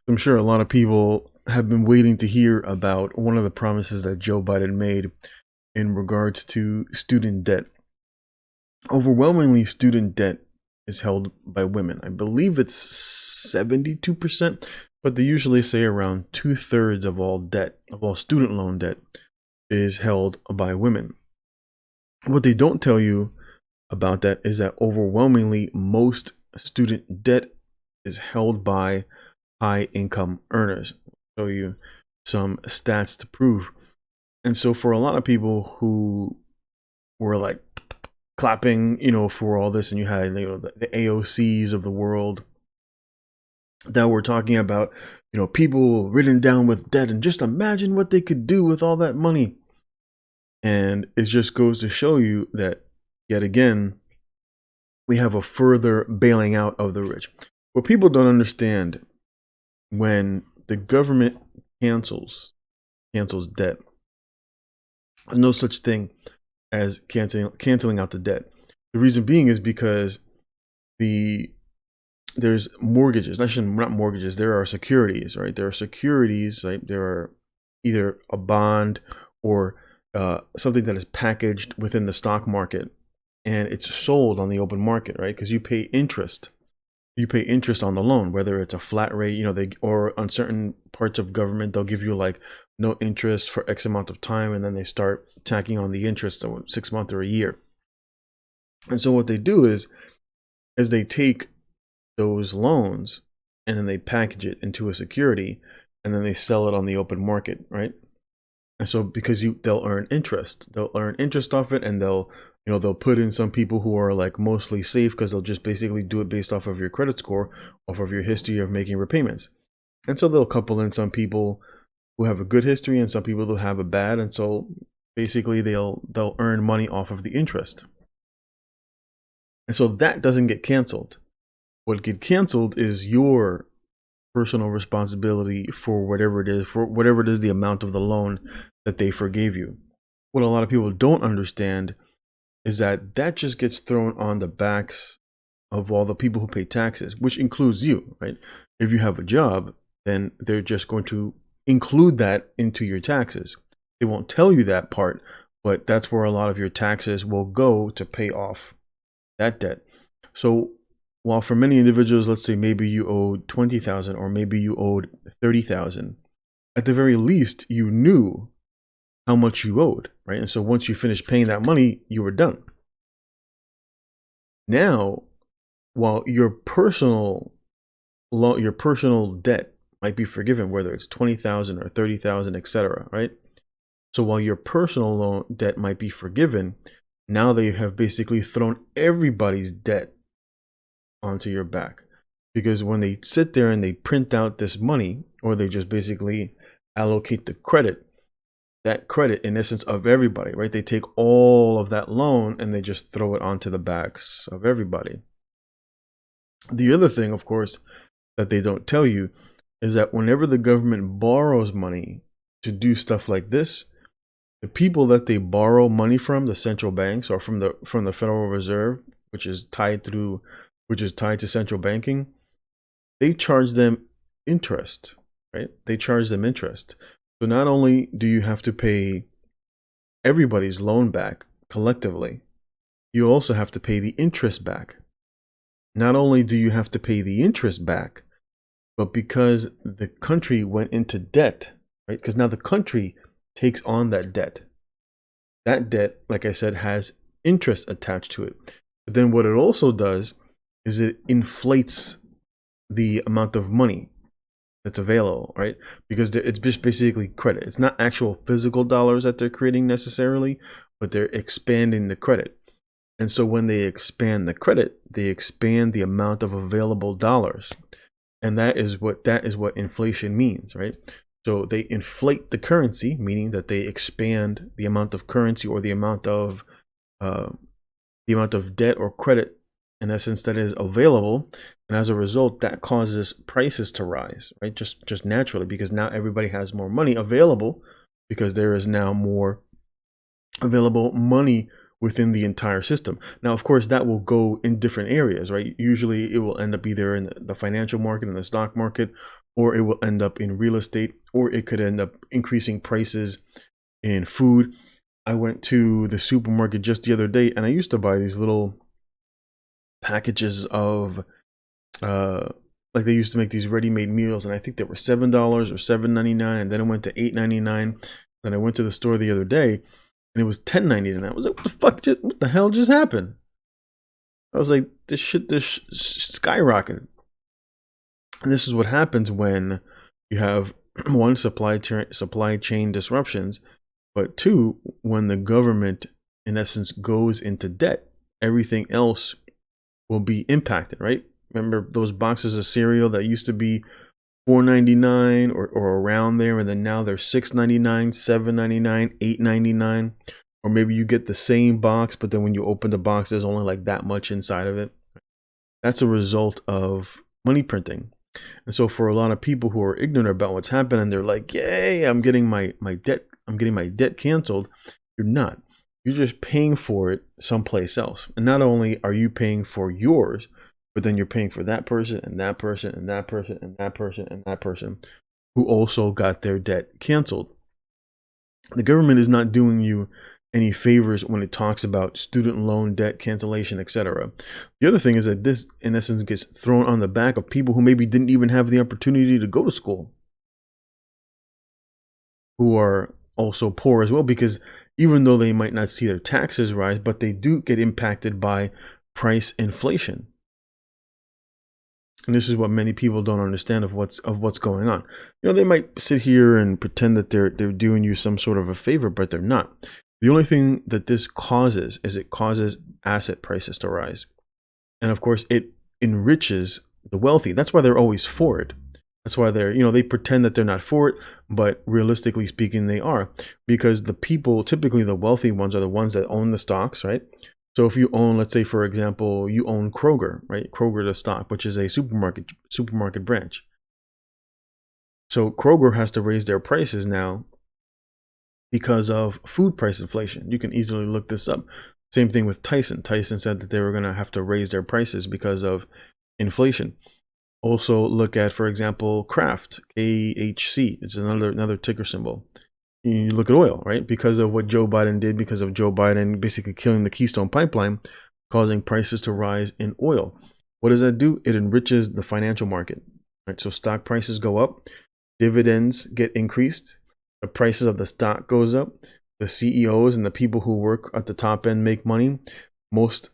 I'm sure a lot of people have been waiting to hear about one of the promises that Joe Biden made in regards to student debt. Overwhelmingly, student debt is held by women. I believe it's 72%, but they usually say around two-thirds of all debt, of all student loan debt, is held by women. What they don't tell you about that is that overwhelmingly most student debt is held by high income earners. I'll show you some stats to prove. And so for a lot of people who were like clapping, for all this, and you had, the AOCs of the world that were talking about, people ridden down with debt and just imagine what they could do with all that money. And it just goes to show you that yet again, we have a further bailing out of the rich. What people don't understand, when the government cancels debt, there's no such thing as canceling out the debt. The reason being is because there's mortgages, not mortgages, there are securities, right? There are securities, right? There are either a bond or something that is packaged within the stock market, and it's sold on the open market, right? Because you pay interest. You pay interest on the loan, whether it's a flat rate, or on certain parts of government, they'll give you like no interest for X amount of time, and then they start tacking on the interest of 6 months or a year. And so what they do is they take those loans and then they package it into a security, and then they sell it on the open market, right? And so because they'll earn interest off it, and they'll put in some people who are like mostly safe, because they'll just basically do it based off of your credit score, off of your history of making repayments. And so they'll couple in some people who have a good history and some people who have a bad, and so basically they'll earn money off of the interest. And so that doesn't get canceled. What gets canceled is your personal responsibility for whatever it is the amount of the loan that they forgave you. What a lot of people don't understand is that just gets thrown on the backs of all the people who pay taxes, which includes you, right? If you have a job, then they're just going to include that into your taxes. They won't tell you that part, but that's where a lot of your taxes will go to pay off that debt. So while for many individuals, let's say maybe you owed 20,000 or maybe you owed 30,000, at the very least you knew how much you owed, right? And so once you finished paying that money, you were done. Now, while your personal debt might be forgiven, whether it's 20,000 or 30,000, etc., right? So while your personal loan debt might be forgiven, now they have basically thrown everybody's debt onto your back. Because when they sit there and they print out this money, or they just basically allocate the credit, that credit in essence of everybody, right? They take all of that loan and they just throw it onto the backs of everybody. The other thing, of course, that they don't tell you is that whenever the government borrows money to do stuff like this, the people that they borrow money from, the central banks, or from the Federal Reserve, which is tied to central banking, they charge them interest, right? They charge them interest. So not only do you have to pay everybody's loan back collectively, you also have to pay the interest back. Not only do you have to pay the interest back, but because the country went into debt, right? Because now the country takes on that debt. That debt, like I said, has interest attached to it. But then what it also does is it inflates the amount of money that's available, right? Because it's just basically credit. It's not actual physical dollars that they're creating necessarily, but they're expanding the credit. And so when they expand the credit, they expand the amount of available dollars. And that is what inflation means, right? So they inflate the currency, meaning that they expand the amount of currency, or the amount of debt or credit, in essence, that is available. And as a result, that causes prices to rise, right? Just naturally, because now everybody has more money available, because there is now more available money within the entire system. Now, of course, that will go in different areas, right? Usually it will end up either in the financial market and the stock market, or it will end up in real estate, or it could end up increasing prices in food. I went to the supermarket just the other day, and I used to buy these little packages of like they used to make these ready-made meals, and I think they were $7 or $7.99, and then it went to $8.99. Then I went to the store the other day, and it was $10.99. I was like, what the hell just happened? I was like, this skyrocketed. And this is what happens when you have one, supply chain disruptions, but two, when the government in essence goes into debt, everything else will be impacted, right? Remember those boxes of cereal that used to be $4.99 or around there, and then now they're $6.99, $7.99, $8.99, or maybe you get the same box, but then when you open the box, there's only like that much inside of it. That's a result of money printing. And so for a lot of people who are ignorant about what's happening, they're like, "Yay, I'm getting my debt canceled." You're not. You're just paying for it someplace else. And not only are you paying for yours, but then you're paying for that person and that person and that person and that person and that person who also got their debt canceled. The government is not doing you any favors when it talks about student loan debt cancellation, etc. The other thing is that this, in essence, gets thrown on the back of people who maybe didn't even have the opportunity to go to school, who are also poor as well, because even though they might not see their taxes rise, but they do get impacted by price inflation. And this is what many people don't understand of what's going on. You know, they might sit here and pretend that they're doing you some sort of a favor, but they're not. The only thing that this causes is it causes asset prices to rise. And of course, it enriches the wealthy. That's why they're always for it. That's why they're, they pretend that they're not for it, but realistically speaking, they are. Because the people, typically the wealthy ones, are the ones that own the stocks, right? So if you own, let's say, for example, you own Kroger, right? Kroger, the stock, which is a supermarket branch. So Kroger has to raise their prices now because of food price inflation. You can easily look this up. Same thing with Tyson. Tyson said that they were going to have to raise their prices because of inflation. Also look at, for example, Kraft, KHC. It's another ticker symbol. You look at oil, right? Because of what Joe Biden did, because of Joe Biden basically killing the Keystone Pipeline, causing prices to rise in oil. What does that do? It enriches the financial market, right? So stock prices go up, dividends get increased, the prices of the stock goes up, the CEOs and the people who work at the top end make money. Most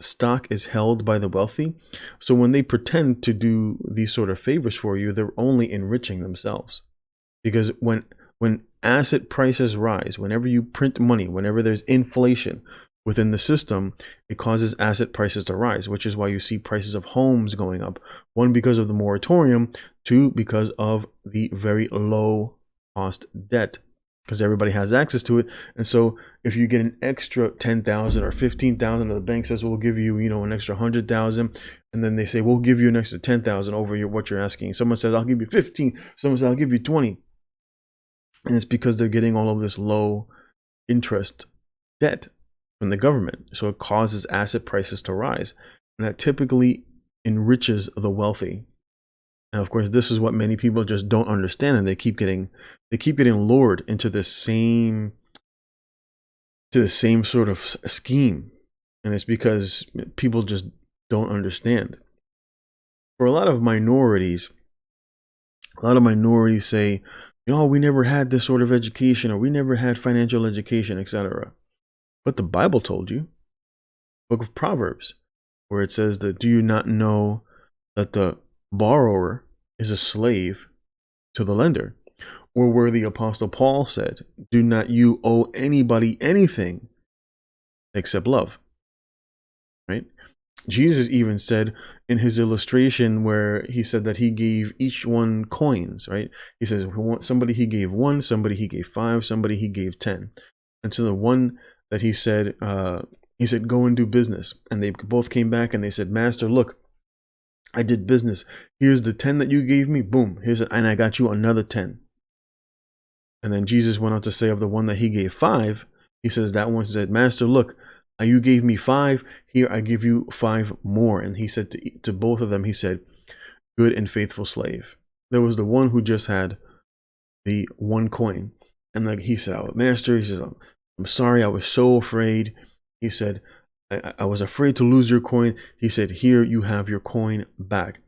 stock is held by the wealthy. So when they pretend to do these sort of favors for you, they're only enriching themselves. Because when asset prices rise, whenever you print money, whenever there's inflation within the system, it causes asset prices to rise, which is why you see prices of homes going up. One, because of the moratorium. Two, because of the very low cost debt, because everybody has access to it. And so if you get an extra 10,000 or 15,000, the bank says, we'll give you, an extra 100,000. And then they say, we'll give you an extra 10,000 over what you're asking. Someone says, I'll give you 15. Someone says, I'll give you 20. And it's because they're getting all of this low interest debt from the government. So it causes asset prices to rise. And that typically enriches the wealthy. And of course, this is what many people just don't understand. And they keep getting lured into this same sort of scheme. And it's because people just don't understand. For a lot of minorities say, we never had this sort of education, or we never had financial education, etc. But the Bible told you, Book of Proverbs, where it says that, do you not know that the borrower is a slave to the lender? Or where the Apostle Paul said, do not you owe anybody anything except love, right? Jesus even said in his illustration where he said that he gave each one coins, right? He says, somebody he gave 1, somebody he gave 5, somebody he gave 10. And to the one that he said, go and do business. And they both came back and they said, Master, look, I did business. Here's the 10 that you gave me. Boom. And I got you another 10. And then Jesus went on to say of the one that he gave 5, he says, that one said, Master, look, you gave me 5, here I give you 5 more. And he said to both of them, he said, good and faithful slave. There was the one who just had the one coin. And like he said, "Oh, Master," he says, I'm sorry, I was so afraid. He said, I was afraid to lose your coin. He said, "Here, you have your coin back."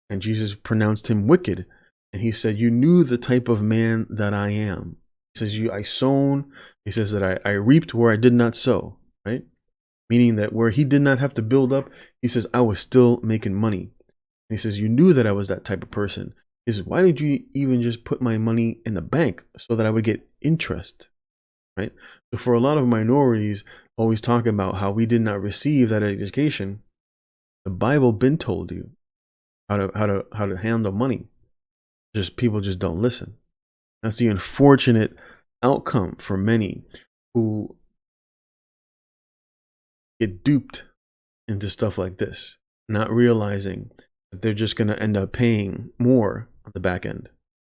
And Jesus pronounced him wicked. And he said, "You knew the type of man that I am." He says, I sown. He says that I reaped where I did not sow, right? Meaning that where he did not have to build up, he says, I was still making money. And he says, "You knew that I was that type of person." He says, "Why did you even just put my money in the bank so that I would get interest?" Right? So for a lot of minorities, always talking about how we did not receive that education, the Bible been told you how to handle money. Just people just don't listen. That's the unfortunate outcome for many who get duped into stuff like this, not realizing that they're just going to end up paying more on the back end.